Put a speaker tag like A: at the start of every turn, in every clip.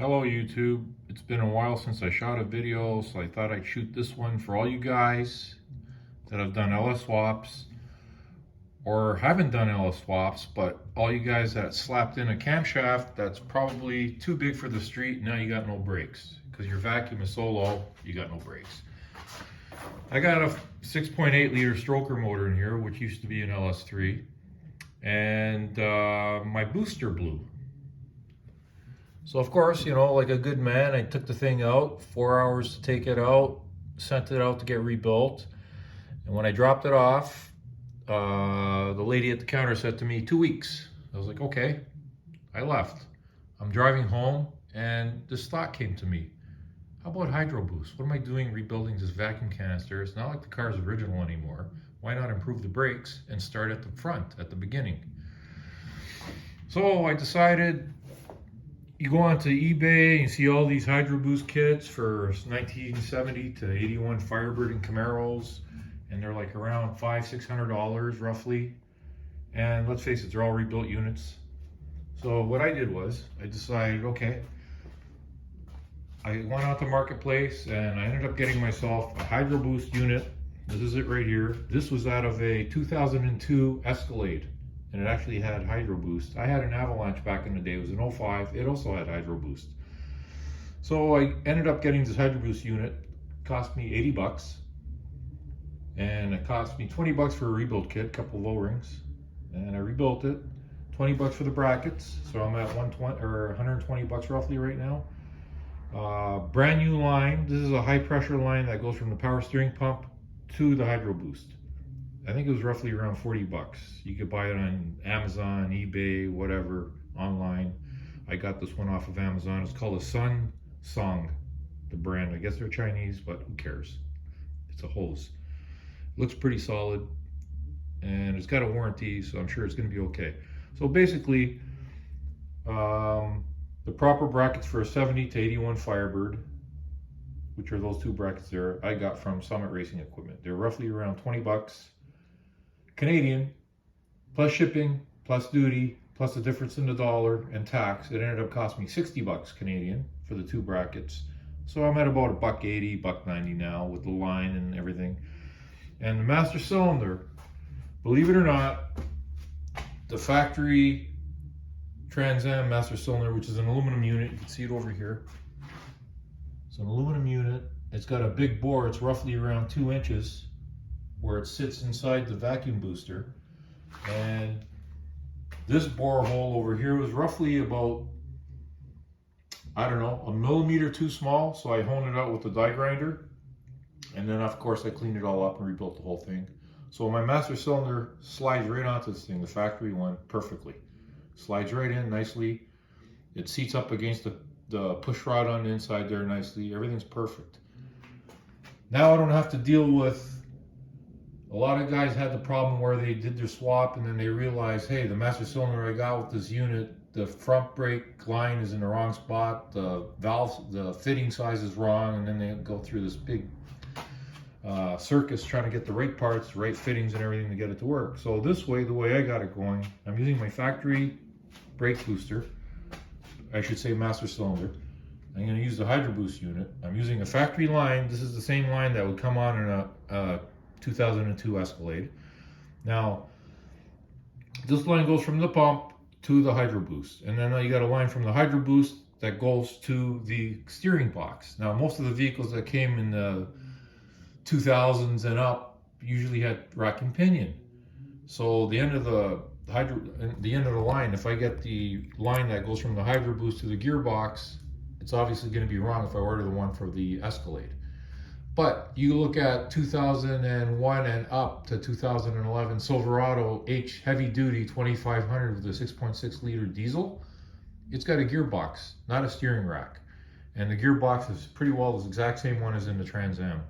A: Hello YouTube. It's been a while since I shot a video, so I thought I'd shoot this one for all you guys that have done LS swaps or haven't done LS swaps, but all you guys that slapped in a camshaft that's probably too big for the street. Now you got no brakes because your vacuum is so low, you got no brakes. I got a 6.8 liter stroker motor in here, which used to be an LS3, and my booster blew. So of course, you know, like a good man, I took the thing out, 4 hours to take it out, sent it out to get rebuilt. And when I dropped it off, the lady at the counter said to me, 2 weeks. I was like, okay. I left. I'm driving home and this thought came to me. How about Hydroboost? What am I doing rebuilding this vacuum canister? It's not like the car's original anymore. Why not improve the brakes and start at the front, at the beginning? So I decided, you go onto eBay and you see all these Hydroboost kits for 1970 to 81 Firebird and Camaros, and they're like around $500–600 roughly. And let's face it, they're all rebuilt units. So what I did was, I decided, okay, I went out to Marketplace and I ended up getting myself a Hydroboost unit. This is it right here. This was out of a 2002 Escalade, and it actually had Hydroboost. I had an Avalanche back in the day. It was an 05. It also had Hydroboost. So I ended up getting this Hydroboost unit. It cost me 80 bucks. And it cost me 20 bucks for a rebuild kit, a couple of O-rings. And I rebuilt it. 20 bucks for the brackets. So I'm at 120 or 120 bucks roughly right now. Brand new line. This is a high pressure line that goes from the power steering pump to the Hydroboost. I think it was roughly around 40 bucks. You could buy it on Amazon, eBay, whatever, online. I got this one off of Amazon. It's called a Sun Song, the brand. I guess they're Chinese, but who cares? It's a hose. Looks pretty solid, and it's got a warranty, so I'm sure it's going to be okay. So basically, the proper brackets for a 70 to 81 Firebird, which are those two brackets there, I got from Summit Racing Equipment. They're roughly around 20 bucks. Canadian, plus shipping, plus duty, plus the difference in the dollar and tax. It ended up costing me 60 bucks Canadian for the two brackets. So I'm at about $1.80, $1.90 now with the line and everything. And the master cylinder, believe it or not, the factory Trans Am master cylinder, which is an aluminum unit, you can see it over here. It's an aluminum unit. It's got a big bore. It's roughly around 2 inches. Where it sits inside the vacuum booster, and this bore hole over here was roughly about, I don't know, a millimeter too small, so I honed it out with the die grinder, and then of course I cleaned it all up and rebuilt the whole thing. So my master cylinder slides right onto this thing, the factory one, perfectly. Slides right in nicely. It seats up against the push rod on the inside there nicely. Everything's perfect. Now I don't have to deal with, a lot of guys had the problem where they did their swap and then they realized, hey, the master cylinder I got with this unit, the front brake line is in the wrong spot, the valve, the fitting size is wrong, and then they go through this big circus trying to get the right parts, right fittings and everything to get it to work. So this way, the way I got it going, I'm using my factory brake booster, I should say master cylinder. I'm going to use the Hydroboost unit. I'm using a factory line. This is the same line that would come on in a 2002 Escalade. Now, this line goes from the pump to the Hydroboost, and then you got a line from the Hydroboost that goes to the steering box. Now, most of the vehicles that came in the 2000s and up usually had rack and pinion. So the end of the line, if I get the line that goes from the Hydroboost to the gearbox, it's obviously going to be wrong if I order the one for the Escalade. But you look at 2001 and up to 2011 Silverado H heavy duty 2500 with a 6.6 liter diesel. It's got a gearbox, not a steering rack. And the gearbox is pretty well the exact same one as in the Trans Am.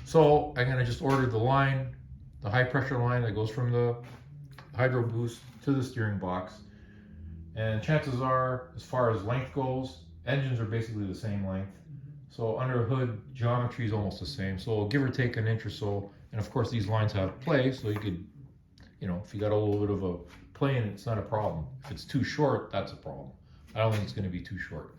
A: So I'm gonna just order the line, the high pressure line that goes from the Hydroboost to the steering box. And chances are, as far as length goes, engines are basically the same length. So under hood, geometry is almost the same. So give or take an inch or so. And of course these lines have play, so you could, you know, if you got a little bit of a play in it, it's not a problem. If it's too short, that's a problem. I don't think it's going to be too short.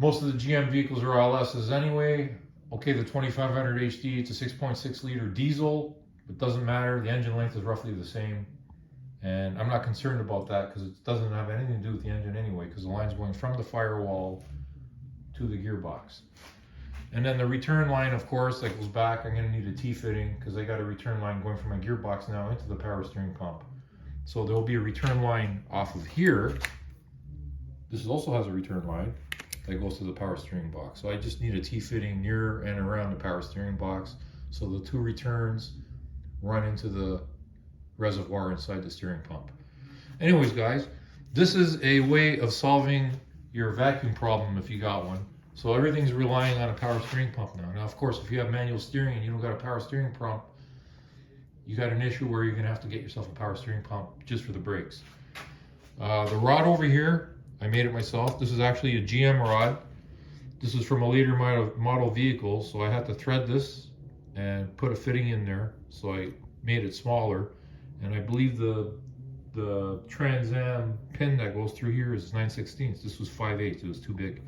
A: Most of the GM vehicles are LSs anyway. Okay, the 2500 HD, it's a 6.6 liter diesel. It doesn't matter. The engine length is roughly the same. And I'm not concerned about that because it doesn't have anything to do with the engine anyway, because the line's going from the firewall to the gearbox. And then the return line, of course, that goes back. I'm going to need a T-fitting because I got a return line going from my gearbox now into the power steering pump. So there will be a return line off of here. This also has a return line that goes to the power steering box. So I just need a T-fitting near and around the power steering box. So the two returns run into the reservoir inside the steering pump. Anyways, guys, this is a way of solving your vacuum problem if you got one. So everything's relying on a power steering pump now. Now, of course, if you have manual steering and you don't got a power steering pump, you got an issue where you're gonna have to get yourself a power steering pump just for the brakes. The rod over here, I made it myself. This is actually a GM rod. This is from a later model vehicle, so I had to thread this and put a fitting in there. So I made it smaller, and I believe the Trans Am pin that goes through here is 9/16. This was 5/8. It was too big.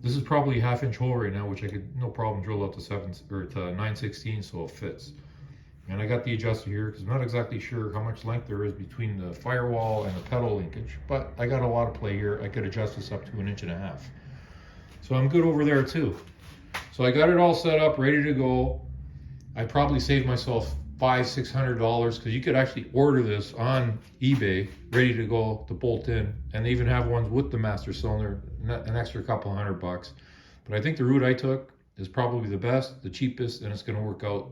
A: This is probably a 1/2 inch hole right now, which I could no problem drill out to 9/16, so it fits. And I got the adjuster here because I'm not exactly sure how much length there is between the firewall and the pedal linkage, but I got a lot of play here. I could adjust this up to 1.5 inches. So I'm good over there too. So I got it all set up, ready to go. I probably saved myself $500-600 because you could actually order this on eBay ready to go to bolt in, and they even have ones with the master cylinder, an extra couple $100. But I think the route I took is probably the best, the cheapest, and it's going to work out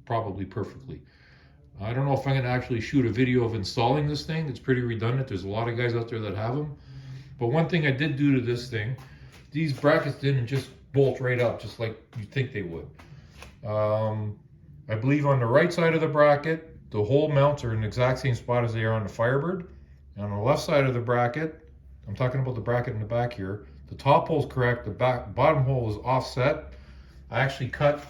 A: probably perfectly. I don't know if I'm going to actually shoot a video of installing this thing. It's pretty redundant. There's a lot of guys out there that have them. But one thing I did do to this thing, these brackets didn't just bolt right up just like you'd think they would. I believe on the right side of the bracket, the hole mounts are in the exact same spot as they are on the Firebird. And on the left side of the bracket, I'm talking about the bracket in the back here, the top hole is correct, the bottom hole is offset. I actually cut,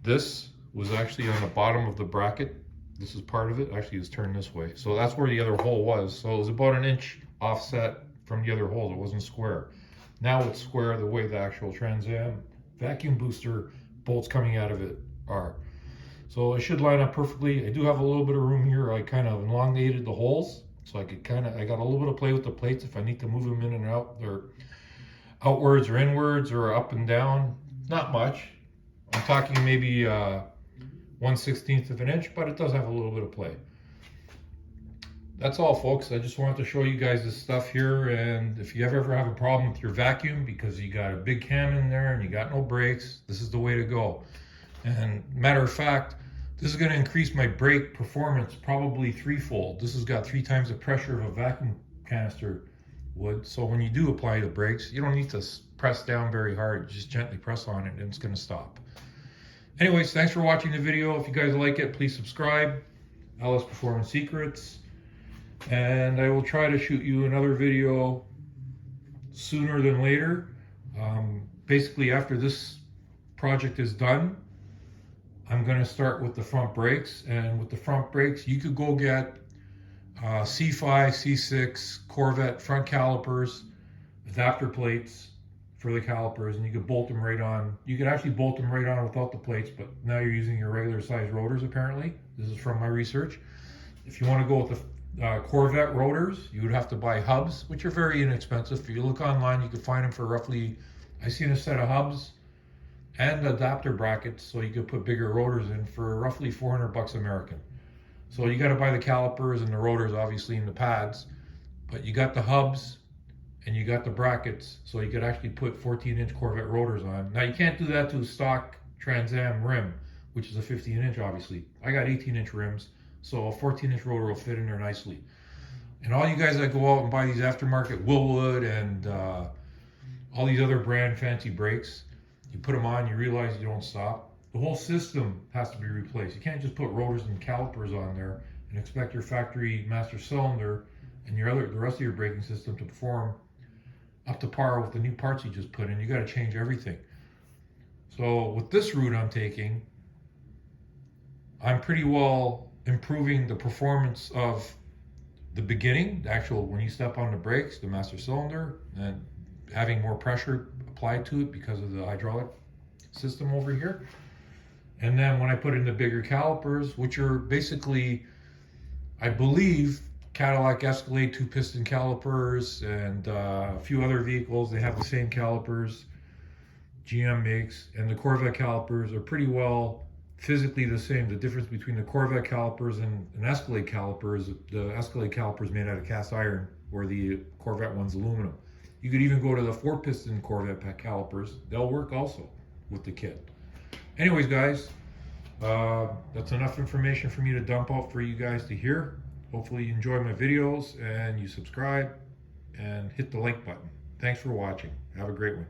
A: this was actually on the bottom of the bracket. This is part of it, actually it's turned this way. So that's where the other hole was. So it was about 1 inch offset from the other holes, it wasn't square. Now it's square the way the actual Trans Am vacuum booster bolts coming out of it are. So it should line up perfectly. I do have a little bit of room here. I kind of elongated the holes so I could I got a little bit of play with the plates if I need to move them in and out. They're outwards or inwards or up and down. Not much. I'm talking maybe 1/16 of an inch, but it does have a little bit of play. That's all, folks. I just wanted to show you guys this stuff here, and if you ever have a problem with your vacuum because you got a big cam in there and you got no brakes, this is the way to go. And matter of fact, this is going to increase my brake performance probably threefold. This has got 3 times the pressure of a vacuum canister would. So when you do apply the brakes, you don't need to press down very hard. Just gently press on it and it's going to stop. Anyways, thanks for watching the video. If you guys like it, please subscribe. LS Performance Secrets. And I will try to shoot you another video sooner than later. Basically, after this project is done, I'm going to start with the front brakes. And with the front brakes, you could go get C5, C6 Corvette front calipers, adapter plates for the calipers, and you could bolt them right on. You could actually bolt them right on without the plates, but now you're using your regular size rotors apparently. This is from my research. If you want to go with the Corvette rotors, you would have to buy hubs, which are very inexpensive. If you look online, you can find them for roughly, I've seen a set of hubs and adapter brackets so you could put bigger rotors in for roughly $400 American. So you got to buy the calipers and the rotors obviously in the pads, but you got the hubs and you got the brackets so you could actually put 14-inch Corvette rotors on. Now you can't do that to a stock Trans Am rim, which is a 15-inch obviously. I got 18-inch rims. So a 14-inch rotor will fit in there nicely. And all you guys that go out and buy these aftermarket Willwood and all these other brand fancy brakes, you put them on, you realize you don't stop. The whole system has to be replaced. You can't just put rotors and calipers on there and expect your factory master cylinder and the rest of your braking system to perform up to par with the new parts you just put in. You got to change everything. So with this route I'm taking, I'm pretty well improving the performance of the beginning, the actual, when you step on the brakes, the master cylinder, and having more pressure applied to it because of the hydraulic system over here. And then when I put in the bigger calipers, which are basically, I believe, Cadillac Escalade 2-piston calipers, and a few other vehicles, they have the same calipers GM makes, and the Corvette calipers are pretty well physically the same. The difference between the Corvette calipers and an Escalade calipers, the Escalade calipers made out of cast iron, where the Corvette one's aluminum. You could even go to the 4-piston Corvette calipers. They'll work also with the kit. Anyways, guys, that's enough information for me to dump out for you guys to hear. Hopefully you enjoy my videos and you subscribe and hit the like button. Thanks for watching. Have a great one.